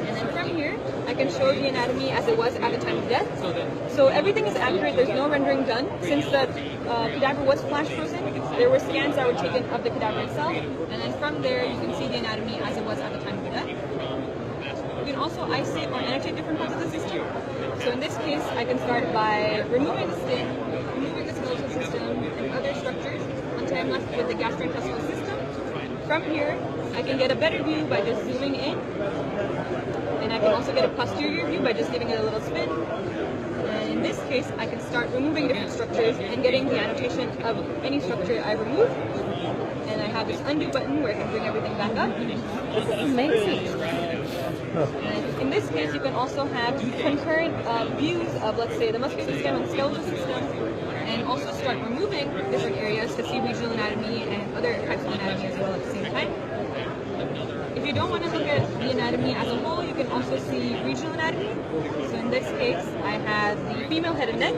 And then from here, I can show the anatomy as it was at the time of death. So everything is accurate. There's no rendering done. Since the cadaver was flash frozen, there were scans that were taken of the cadaver itself. And then from there, you can see the anatomy as it was at the time of death. You can also isolate or annotate different parts of the system. So in this case, I can start by removing the skin, removing the skeletal system and other structures until I'm left with the gastrointestinal system. From here, I can get a better view by just zooming in. And I can also get a posterior view by just giving it a little spin. And in this case, I can start removing different structures and getting the annotation of any structure I remove. And I have this undo button where I can bring everything back up. This is amazing. And in this case, you can also have concurrent views of, let's say, the muscular system and skeletal system, and also start removing different areas to see regional anatomy and other types of anatomy as well at the same time. If you don't want to look at the anatomy as a whole, you can also see regional anatomy. So in this case, I have the female head and neck.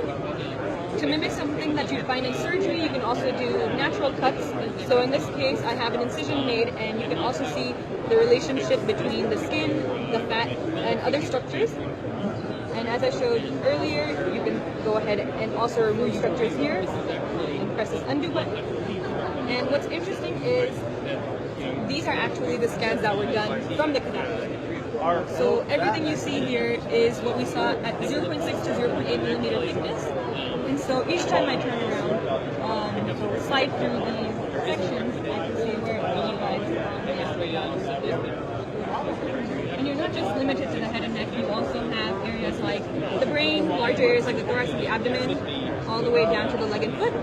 To mimic something that you find in surgery, you can also do natural cuts. So in this case, I have an incision made, and you can also see the relationship between the skin, the fat, and other structures. And as I showed earlier, you can go ahead and also remove structures here and press this undo button. And what's interesting is these are actually the scans that were done from the cadaver. So everything you see here is what we saw at 0.6 to 0.8 millimeter thickness. And so each time I turn around, slide through these sections, I can see where it lies. And you're not just limited to the head and neck, you also have areas like the brain, large areas like the thorax and the abdomen, all the way down to the leg and foot.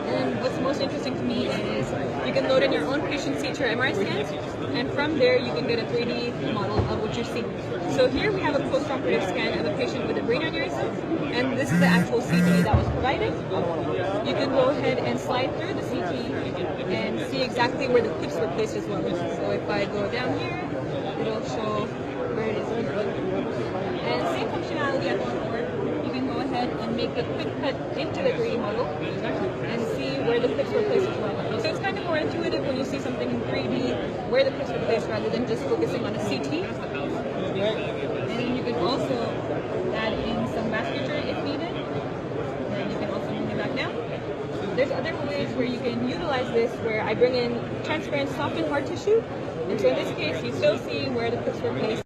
And what's most interesting to me is you can load in your own patient CT. or MRI. scans, and from there you can get a 3D model of what you're seeing. So here we have a post-operative scan of a patient with a brain aneurysm, and this is the actual CT. that was provided. You can go ahead and slide through the CT. and see exactly where the clips were placed as well. So if I go down here, it'll show where it is here. And same functionality as before. You can go ahead and make a quick cut into the 3D model and see where the clips were placed as well. So it's kind of more intuitive when you see something in 3D where the clips were placed rather than just focusing on a CT. And you can also add in some vasculature if needed. And you can also move it back down. There's other ways where you can utilize this where I bring in transparent soft and hard tissue. And so in this case, you still see where the clips were placed.